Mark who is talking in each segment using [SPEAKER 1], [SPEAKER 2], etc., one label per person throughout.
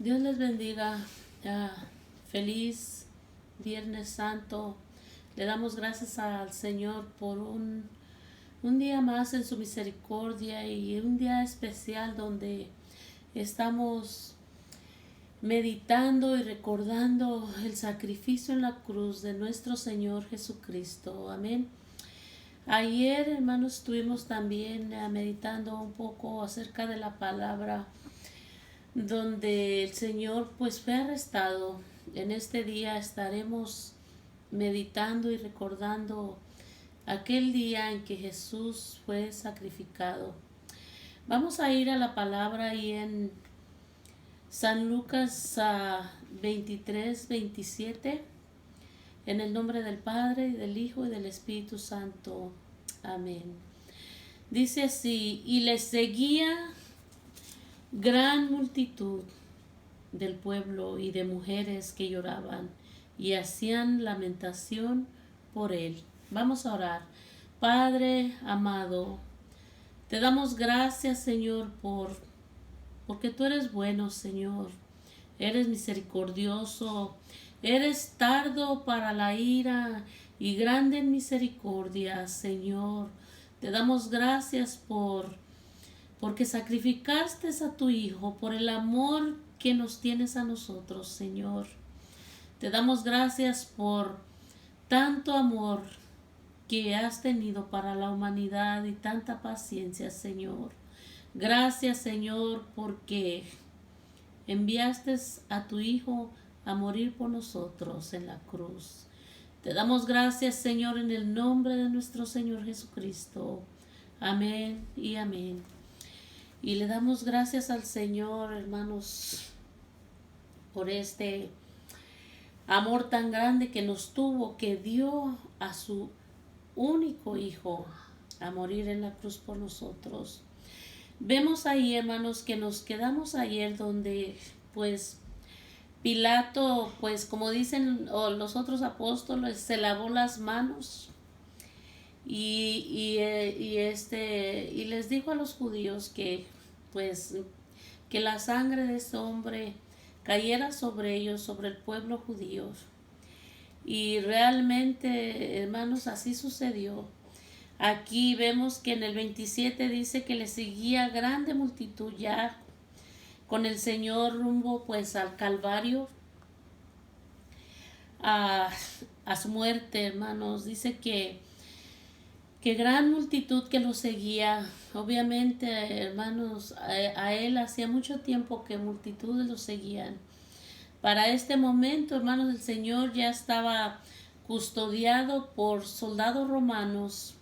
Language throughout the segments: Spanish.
[SPEAKER 1] Dios les bendiga. Ah, Feliz Viernes Santo. Le damos gracias al Señor por un día más en su misericordia y un día especial donde estamos meditando y recordando el sacrificio en la cruz de nuestro Señor Jesucristo. Amén. Ayer, hermanos, estuvimos también meditando un poco acerca de la palabra donde el Señor pues fue arrestado. En este día estaremos meditando y recordando aquel día en que Jesús fue sacrificado. Vamos a ir a la palabra y en San Lucas 23-27, en el nombre del Padre, y del Hijo, y del Espíritu Santo. Amén. Dice así: y les seguía gran multitud del pueblo y de mujeres que lloraban y hacían lamentación por él. Vamos a orar. Padre amado, te damos gracias, Señor, porque tú eres bueno, Señor. Eres misericordioso, eres tardo para la ira y grande en misericordia, Señor. Te damos gracias porque sacrificaste a tu Hijo, por el amor que nos tienes a nosotros, Señor. Te damos gracias por tanto amor que has tenido para la humanidad y tanta paciencia, Señor. Gracias, Señor, porque enviaste a tu Hijo a morir por nosotros en la cruz. Te damos gracias, Señor, en el nombre de nuestro Señor Jesucristo. Amén y amén. Y le damos gracias al Señor, hermanos, por este amor tan grande que nos tuvo, que dio a su único Hijo a morir en la cruz por nosotros. Vemos ahí, hermanos, que nos quedamos ayer donde, pues, Pilato, pues, como dicen los otros apóstoles, se lavó las manos y les dijo a los judíos que, pues, que la sangre de este hombre cayera sobre ellos, sobre el pueblo judío. Y realmente, hermanos, así sucedió. Aquí vemos que en el 27 dice que le seguía grande multitud ya con el Señor rumbo pues al Calvario, a su muerte, hermanos. Dice que gran multitud que lo seguía. Obviamente, hermanos, a él hacía mucho tiempo que multitudes lo seguían. Para este momento, hermanos, el Señor ya estaba custodiado por soldados romanos.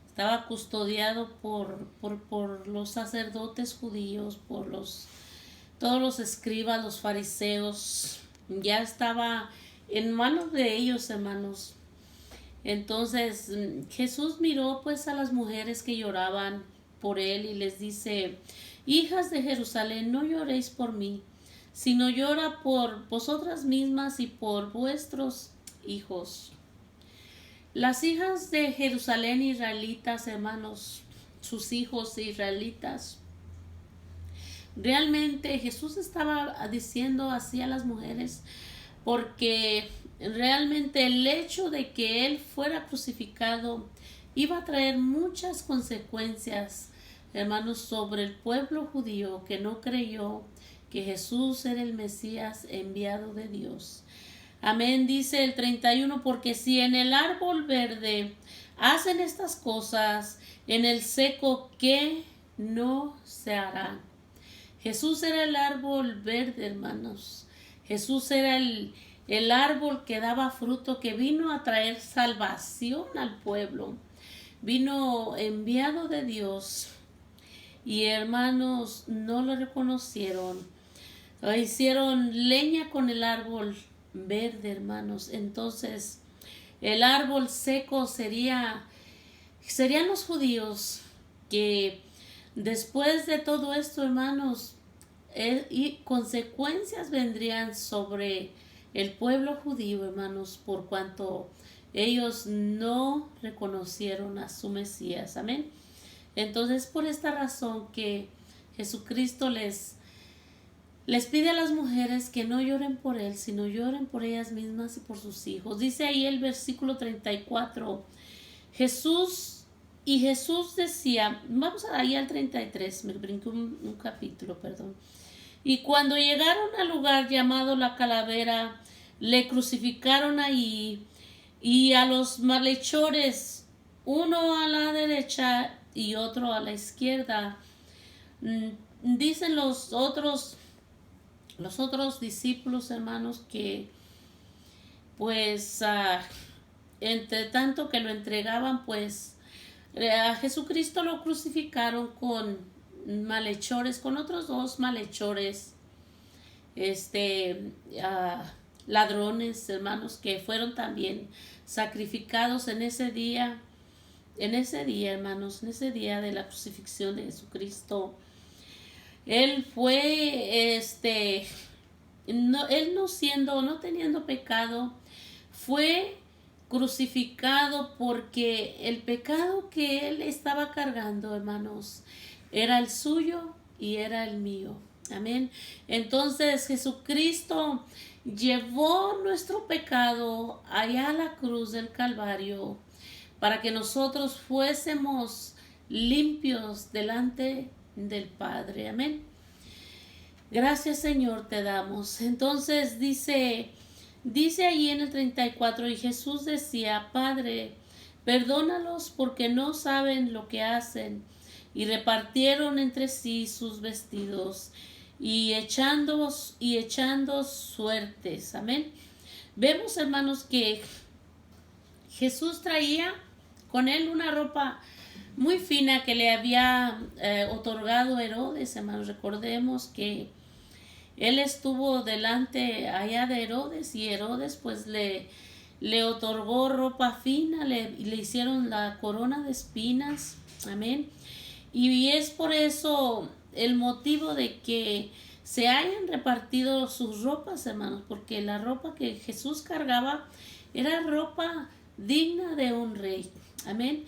[SPEAKER 1] Estaba custodiado por los sacerdotes judíos, por todos los escribas, los fariseos. Ya estaba en manos de ellos, hermanos. Entonces Jesús miró pues a las mujeres que lloraban por él y les dice: hijas de Jerusalén, no lloréis por mí, sino llora por vosotras mismas y por vuestros hijos. Las hijas de Jerusalén israelitas, hermanos, sus hijos israelitas. Realmente Jesús estaba diciendo así a las mujeres porque realmente el hecho de que él fuera crucificado iba a traer muchas consecuencias, hermanos, sobre el pueblo judío que no creyó que Jesús era el Mesías enviado de Dios. Amén, dice el 31, porque si en el árbol verde hacen estas cosas, en el seco, ¿qué no se hará? Jesús era el árbol verde, hermanos. Jesús era el árbol que daba fruto, que vino a traer salvación al pueblo. Vino enviado de Dios. Y hermanos, no lo reconocieron. Hicieron leña con el árbol verde, hermanos. Entonces, el árbol seco serían los judíos, que después de todo esto, hermanos, y consecuencias vendrían sobre el pueblo judío, hermanos, por cuanto ellos no reconocieron a su Mesías. Amén. Entonces, por esta razón que Jesucristo les les pide a las mujeres que no lloren por él, sino lloren por ellas mismas y por sus hijos. Dice ahí el versículo 34, Jesús decía, vamos ahí al 33, me brinco un capítulo, perdón. Y cuando llegaron al lugar llamado la Calavera, le crucificaron ahí, y a los malhechores, uno a la derecha y otro a la izquierda. Dicen los otros discípulos, hermanos, que pues entre tanto que lo entregaban, pues a Jesucristo lo crucificaron con malhechores, con otros dos malhechores, ladrones, hermanos, que fueron también sacrificados en ese día, hermanos, en ese día de la crucifixión de Jesucristo. Él fue, no teniendo pecado, fue crucificado porque el pecado que él estaba cargando, hermanos, era el suyo y era el mío. Amén. Entonces Jesucristo llevó nuestro pecado allá a la cruz del Calvario para que nosotros fuésemos limpios delante del Padre. Amén. Gracias, Señor, te damos. Entonces dice ahí en el 34, y Jesús decía, Padre, perdónalos porque no saben lo que hacen. Y repartieron entre sí sus vestidos y echando suertes. Amén. Vemos, hermanos, que Jesús traía con él una ropa muy fina que le había otorgado Herodes, hermanos. Recordemos que él estuvo delante allá de Herodes, y Herodes pues le otorgó ropa fina, le hicieron la corona de espinas. Amén. Y es por eso el motivo de que se hayan repartido sus ropas, hermanos, porque la ropa que Jesús cargaba era ropa digna de un rey. Amén.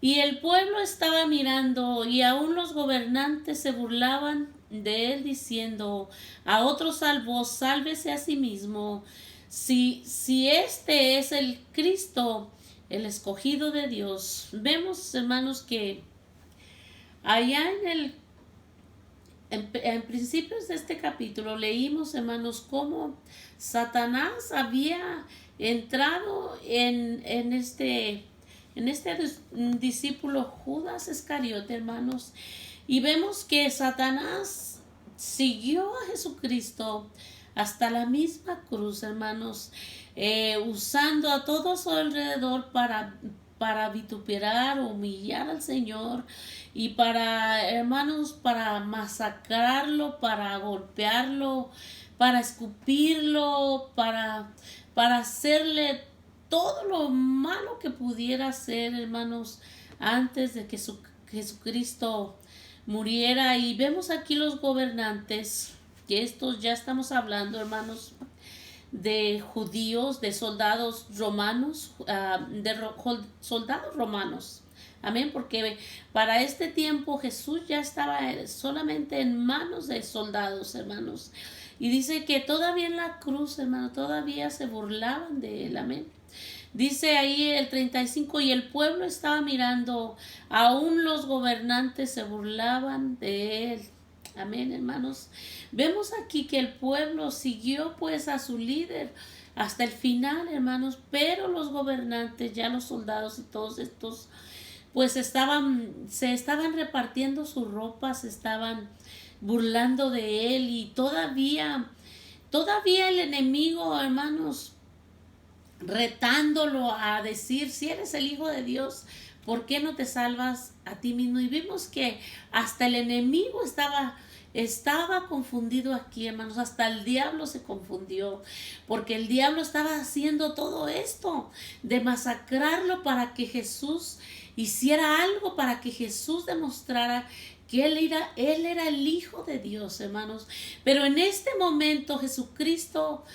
[SPEAKER 1] Y el pueblo estaba mirando, y aún los gobernantes se burlaban de él, diciendo, a otro salvó, sálvese a sí mismo. Si este es el Cristo, el escogido de Dios. Vemos, hermanos, que allá en principios de este capítulo leímos, hermanos, cómo Satanás había entrado en este discípulo Judas Iscariote, hermanos, y vemos que Satanás siguió a Jesucristo hasta la misma cruz, hermanos, usando a todo a su alrededor para vituperar, humillar al Señor, y hermanos, para masacrarlo, para golpearlo, para escupirlo, para hacerle todo lo malo que pudiera hacer, hermanos, antes de que Jesucristo muriera. Y vemos aquí los gobernantes, que estos ya estamos hablando, hermanos, de judíos, de soldados romanos, soldados romanos. Amén, porque para este tiempo Jesús ya estaba solamente en manos de soldados, hermanos. Y dice que todavía en la cruz, hermano, todavía se burlaban de él. Amén. Dice ahí el 35, y el pueblo estaba mirando, aún los gobernantes se burlaban de él. Amén, hermanos. Vemos aquí que el pueblo siguió pues a su líder hasta el final, hermanos, pero los gobernantes, ya los soldados y todos estos, pues se estaban repartiendo sus ropas, se estaban burlando de él, y todavía el enemigo, hermanos, retándolo a decir, si eres el Hijo de Dios, ¿por qué no te salvas a ti mismo? Y vimos que hasta el enemigo estaba confundido aquí, hermanos. Hasta el diablo se confundió, porque el diablo estaba haciendo todo esto de masacrarlo para que Jesús hiciera algo, para que Jesús demostrara que él era el Hijo de Dios, hermanos. Pero en este momento Jesucristo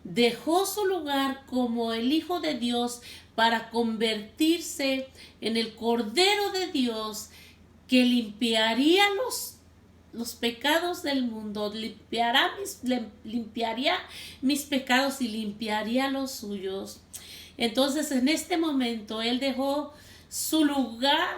[SPEAKER 1] dejó su lugar como el Hijo de Dios para convertirse en el Cordero de Dios, que limpiaría los pecados del mundo, limpiaría mis pecados y limpiaría los suyos. Entonces en este momento Él dejó su lugar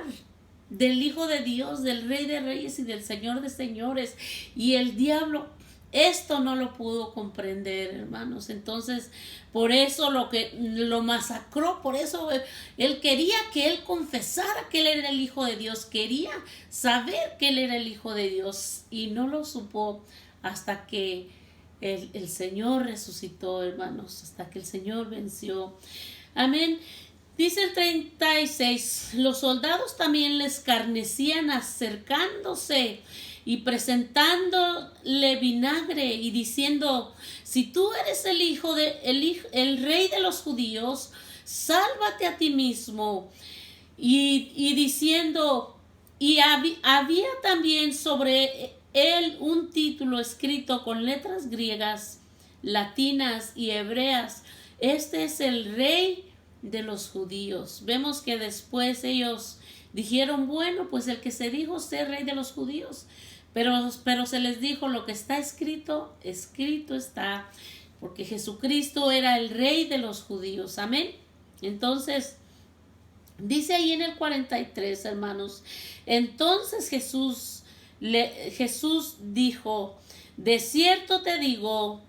[SPEAKER 1] del Hijo de Dios, del Rey de Reyes y del Señor de Señores, y el diablo esto no lo pudo comprender, hermanos. Entonces por eso lo masacró, por eso él quería que él confesara que él era el Hijo de Dios, quería saber que él era el Hijo de Dios, y no lo supo hasta que el Señor resucitó, hermanos, hasta que el Señor venció. Amén. Dice el 36, los soldados también le escarnecían acercándose y presentándole vinagre y diciendo, si tú eres el rey de los judíos, sálvate a ti mismo. Y diciendo, y había también sobre él un título escrito con letras griegas, latinas y hebreas, este es el rey de los judíos. Vemos que después ellos dijeron, bueno, pues el que se dijo ser rey de los judíos, pero se les dijo, lo que está escrito, escrito está, porque Jesucristo era el rey de los judíos. Amén. Entonces dice ahí en el 43, hermanos, entonces Jesús dijo, de cierto te digo,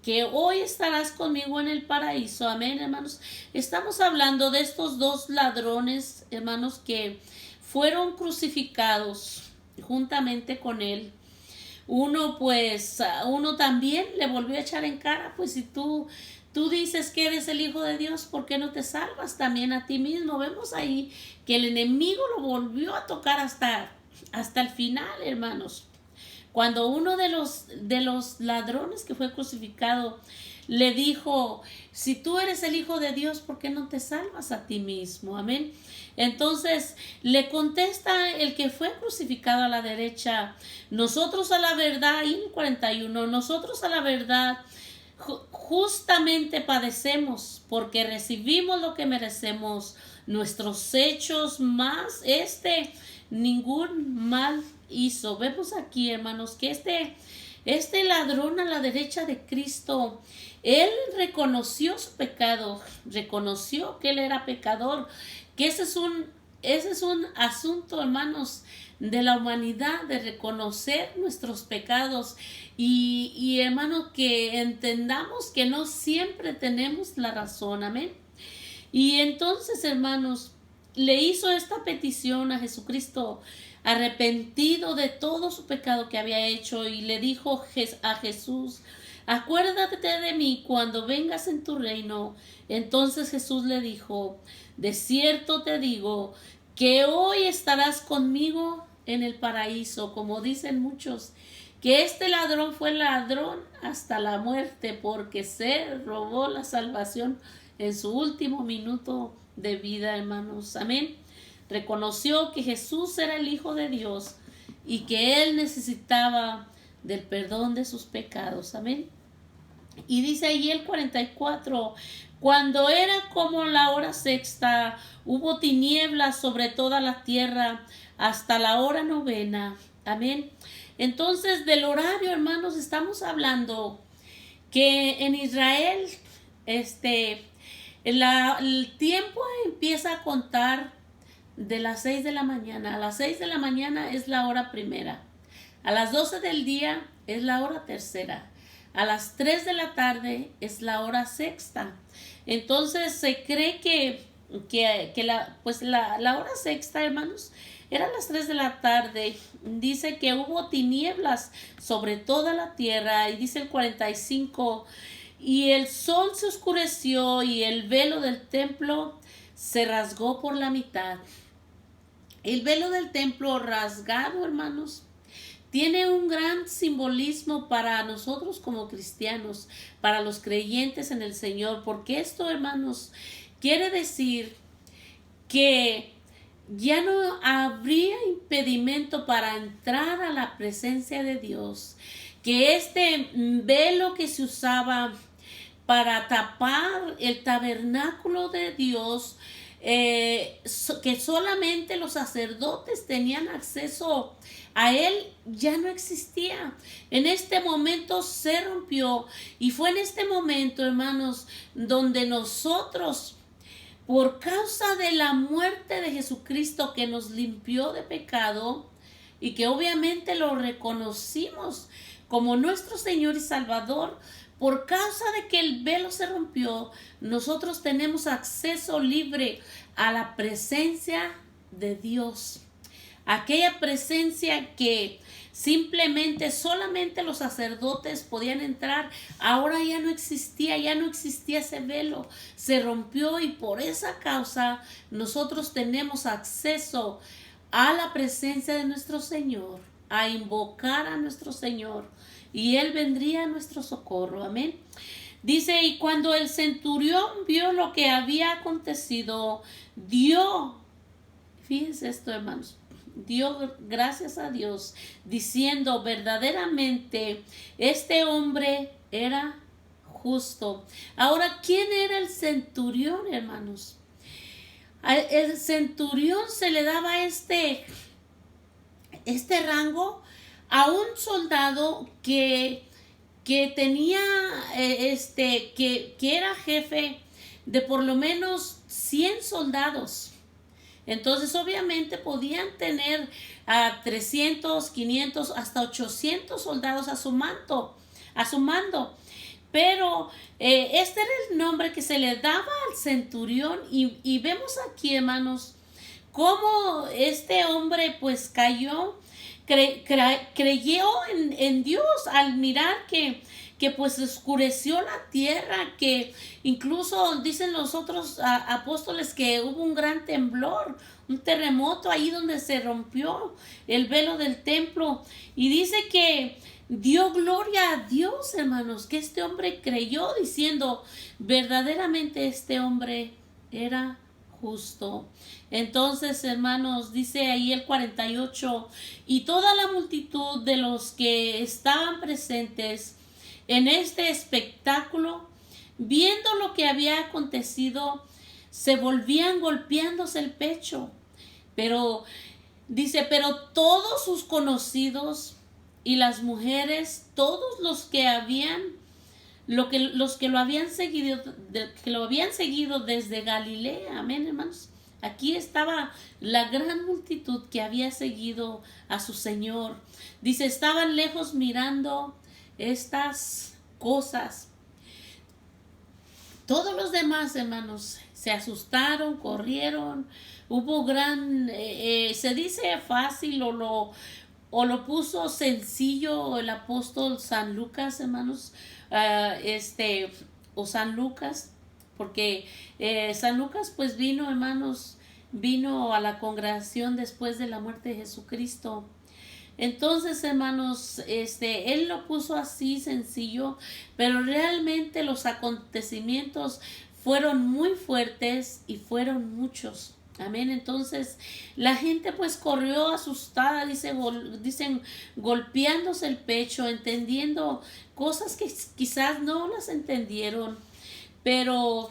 [SPEAKER 1] que hoy estarás conmigo en el paraíso. Amén, hermanos. Estamos hablando de estos dos ladrones, hermanos, que fueron crucificados juntamente con él. Uno también le volvió a echar en cara, pues si tú dices que eres el Hijo de Dios, ¿por qué no te salvas también a ti mismo? Vemos ahí que el enemigo lo volvió a tocar hasta el final, hermanos. Cuando uno de los ladrones que fue crucificado le dijo, si tú eres el Hijo de Dios, ¿por qué no te salvas a ti mismo? Amén. Entonces le contesta el que fue crucificado a la derecha, nosotros a la verdad, y en el 41, nosotros a la verdad justamente padecemos porque recibimos lo que merecemos, nuestros hechos más ningún mal hizo. Vemos aquí, hermanos, que este ladrón a la derecha de Cristo, él reconoció su pecado, reconoció que él era pecador, que ese es un asunto, hermanos, de la humanidad, de reconocer nuestros pecados y hermanos, que entendamos que no siempre tenemos la razón. Amén. Y entonces, hermanos, le hizo esta petición a Jesucristo, arrepentido de todo su pecado que había hecho, y le dijo a Jesús, acuérdate de mí cuando vengas en tu reino. Entonces Jesús le dijo, de cierto te digo que hoy estarás conmigo en el paraíso. Como dicen muchos, que este ladrón fue ladrón hasta la muerte, porque se robó la salvación en su último minuto de vida, hermanos. Amén. Reconoció que Jesús era el Hijo de Dios y que él necesitaba del perdón de sus pecados. Amén. Y dice ahí el 44, cuando era como la hora sexta, hubo tinieblas sobre toda la tierra hasta la hora novena. Amén. Entonces, del horario, hermanos, estamos hablando que en Israel, el tiempo empieza a contar de las 6 de la mañana. A las 6 de la mañana es la hora primera. A las 12 del día es la hora tercera. A las 3 de la tarde es la hora sexta. Entonces se cree que la hora sexta, hermanos, era las 3 de la tarde. Dice que hubo tinieblas sobre toda la tierra. Y dice el 45, y el sol se oscureció y el velo del templo se rasgó por la mitad. El velo del templo rasgado, hermanos, tiene un gran simbolismo para nosotros como cristianos, para los creyentes en el Señor, porque esto, hermanos, quiere decir que ya no habría impedimento para entrar a la presencia de Dios, que este velo que se usaba para tapar el tabernáculo de Dios que solamente los sacerdotes tenían acceso a él, ya no existía. En este momento se rompió, y fue en este momento, hermanos, donde nosotros, por causa de la muerte de Jesucristo que nos limpió de pecado y que obviamente lo reconocimos como nuestro Señor y Salvador, por causa de que el velo se rompió, nosotros tenemos acceso libre a la presencia de Dios. Aquella presencia que simplemente solamente los sacerdotes podían entrar, ahora ya no existía ese velo, se rompió, y por esa causa nosotros tenemos acceso a la presencia de nuestro Señor, a invocar a nuestro Señor, y Él vendría a nuestro socorro. Amén. Dice, y cuando el centurión vio lo que había acontecido, fíjense esto, hermanos, dio gracias a Dios, diciendo, verdaderamente este hombre era justo. Ahora, ¿quién era el centurión, hermanos? El centurión se le daba este rango a un soldado que tenía, que era jefe de por lo menos 100 soldados. Entonces obviamente podían tener a 300, 500, hasta 800 soldados a su mando. Pero este era el nombre que se le daba al centurión, y vemos aquí, hermanos, cómo este hombre pues creyó en Dios al mirar que pues oscureció la tierra, que incluso dicen los otros apóstoles que hubo un gran temblor, un terremoto ahí donde se rompió el velo del templo, y dice que dio gloria a Dios, hermanos, que este hombre creyó diciendo, verdaderamente este hombre era justo. Entonces, hermanos, dice ahí el 48, y toda la multitud de los que estaban presentes en este espectáculo, viendo lo que había acontecido, se volvían golpeándose el pecho. Pero dice, pero todos sus conocidos y las mujeres, todos los que lo habían seguido desde Galilea. Amén, hermanos. Aquí estaba la gran multitud que había seguido a su Señor. Dice, estaban lejos mirando estas cosas. Todos los demás, hermanos, se asustaron, corrieron. Hubo se dice fácil, o lo puso sencillo el apóstol San Lucas, hermanos, o San Lucas, porque San Lucas pues vino, hermanos, vino a la congregación después de la muerte de Jesucristo. Entonces, hermanos, él lo puso así sencillo, pero realmente los acontecimientos fueron muy fuertes y fueron muchos. Amén. Entonces la gente pues corrió asustada, dicen golpeándose el pecho, entendiendo cosas que quizás no las entendieron, pero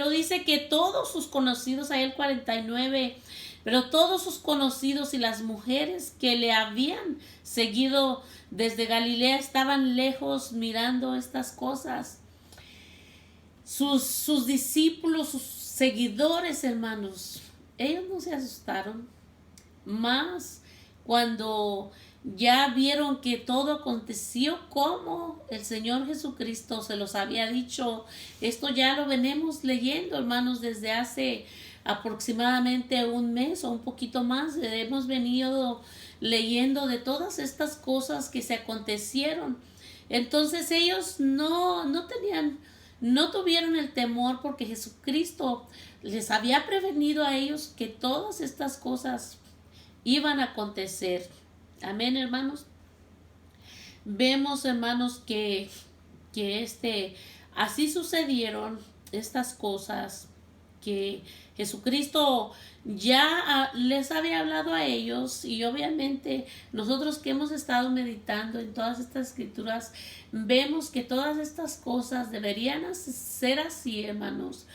[SPEAKER 1] dice que todos sus conocidos, ahí el 49, pero todos sus conocidos y las mujeres que le habían seguido desde Galilea estaban lejos mirando estas cosas. Sus discípulos, sus seguidores, hermanos, ellos no se asustaron, más cuando ya vieron que todo aconteció como el Señor Jesucristo se los había dicho. Esto ya lo venimos leyendo, hermanos, desde hace aproximadamente un mes o un poquito más. Hemos venido leyendo de todas estas cosas que se acontecieron. Entonces ellos no tuvieron el temor, porque Jesucristo les había prevenido a ellos que todas estas cosas iban a acontecer. Amén, hermanos. Vemos, hermanos, que así sucedieron estas cosas, que Jesucristo ya les había hablado a ellos, y obviamente nosotros que hemos estado meditando en todas estas escrituras, vemos que todas estas cosas deberían ser así, hermanos,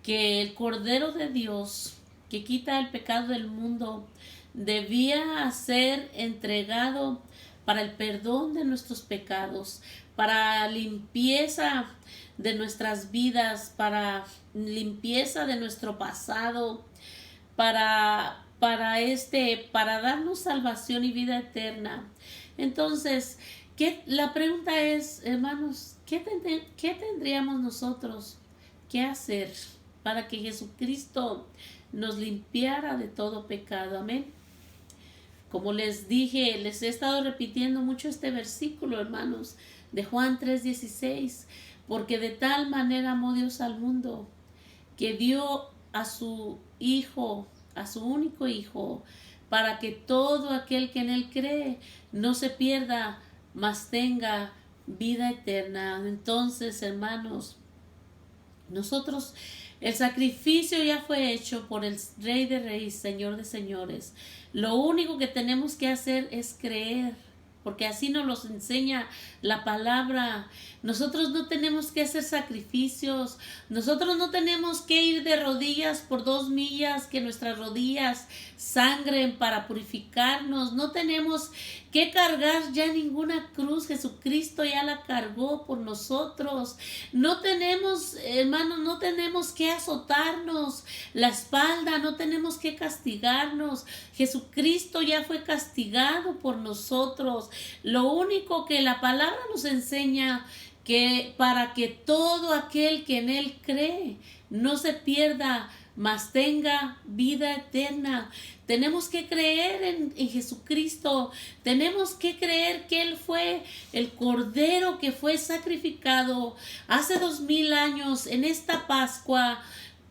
[SPEAKER 1] que el Cordero de Dios, que quita el pecado del mundo, debía ser entregado para el perdón de nuestros pecados, para limpieza de nuestras vidas, para limpieza de nuestro pasado, para darnos salvación y vida eterna. Entonces, la pregunta es, hermanos, ¿qué tendríamos nosotros que hacer para que Jesucristo nos limpiara de todo pecado? Amén. Como les dije, les he estado repitiendo mucho este versículo, hermanos, de Juan 3:16, porque de tal manera amó Dios al mundo, que dio a su Hijo, a su único Hijo, para que todo aquel que en Él cree no se pierda, mas tenga vida eterna. Entonces, hermanos, nosotros, el sacrificio ya fue hecho por el Rey de Reyes, Señor de Señores. Lo único que tenemos que hacer es creer, porque así nos los enseña la palabra. Nosotros no tenemos que hacer sacrificios, nosotros no tenemos que ir de rodillas por 2 millas, que nuestras rodillas sangren para purificarnos. No tenemos que cargar ya ninguna cruz, Jesucristo ya la cargó por nosotros. No tenemos, hermanos, no tenemos que azotarnos la espalda, no tenemos que castigarnos. Jesucristo ya fue castigado por nosotros. Lo único que la palabra nos enseña, que para que todo aquel que en Él cree no se pierda, mas tenga vida eterna. Tenemos que creer en Jesucristo. Tenemos que creer que Él fue el Cordero que fue sacrificado hace 2000 años en esta Pascua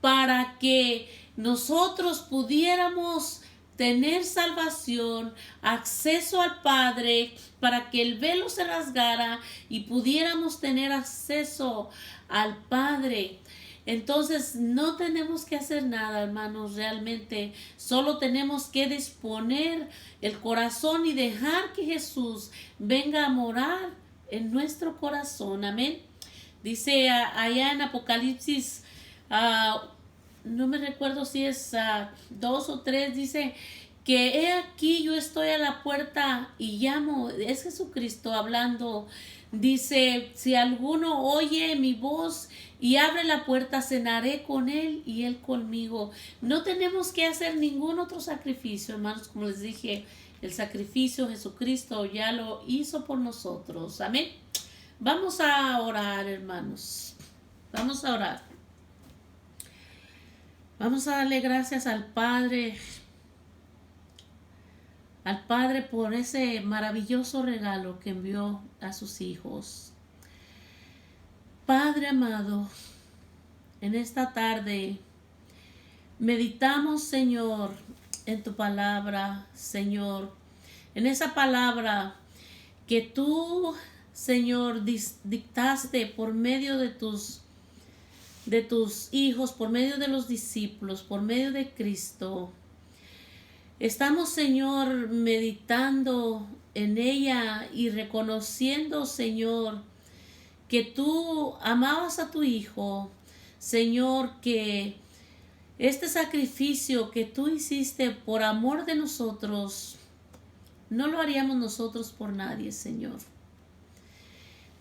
[SPEAKER 1] para que nosotros pudiéramos tener salvación, acceso al Padre, para que el velo se rasgara y pudiéramos tener acceso al Padre. Entonces no tenemos que hacer nada, hermanos, realmente solo tenemos que disponer el corazón y dejar que Jesús venga a morar en nuestro corazón. Amén. Dice allá en Apocalipsis, no me recuerdo si es 2 o 3, dice que he aquí yo estoy a la puerta y llamo. Es Jesucristo hablando. Dice, si alguno oye mi voz y abre la puerta, cenaré con él y él conmigo. No tenemos que hacer ningún otro sacrificio, hermanos. Como les dije, el sacrificio Jesucristo ya lo hizo por nosotros. Amén. Vamos a orar, hermanos. Vamos a orar. Vamos a darle gracias al Padre por ese maravilloso regalo que envió a sus hijos. Padre amado, en esta tarde meditamos, Señor, en tu palabra, Señor, en esa palabra que tú, Señor, dictaste por medio de tus hijos, por medio de los discípulos, por medio de Cristo. Estamos, Señor, meditando en ella y reconociendo, Señor, que tú amabas a tu Hijo, Señor, que este sacrificio que tú hiciste por amor de nosotros, no lo haríamos nosotros por nadie, Señor.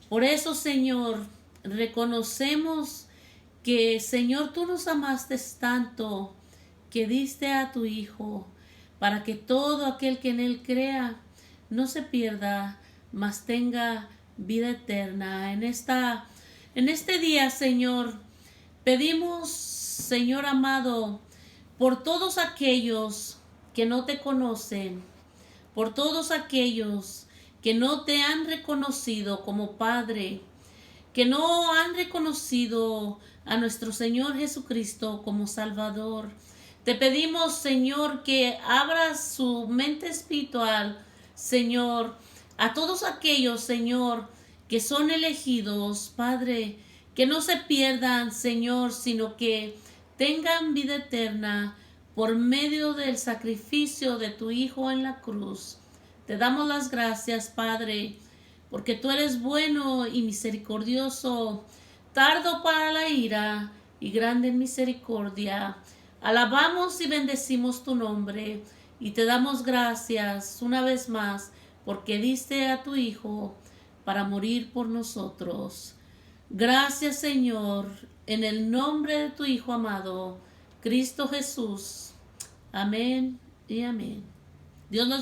[SPEAKER 1] Por eso, Señor, reconocemos que, Señor, tú nos amaste tanto que diste a tu Hijo para que todo aquel que en Él crea no se pierda, mas tenga vida eterna. En este día, Señor, pedimos, Señor amado, por todos aquellos que no te conocen, por todos aquellos que no te han reconocido como Padre, que no han reconocido a nuestro Señor Jesucristo como Salvador. Te pedimos, Señor, que abras su mente espiritual, Señor, a todos aquellos, Señor, que son elegidos, Padre, que no se pierdan, Señor, sino que tengan vida eterna por medio del sacrificio de tu Hijo en la cruz. Te damos las gracias, Padre, porque tú eres bueno y misericordioso, tardo para la ira y grande en misericordia. Alabamos y bendecimos tu nombre y te damos gracias una vez más porque diste a tu Hijo para morir por nosotros. Gracias, Señor, en el nombre de tu Hijo amado, Cristo Jesús. Amén y amén. Dios nos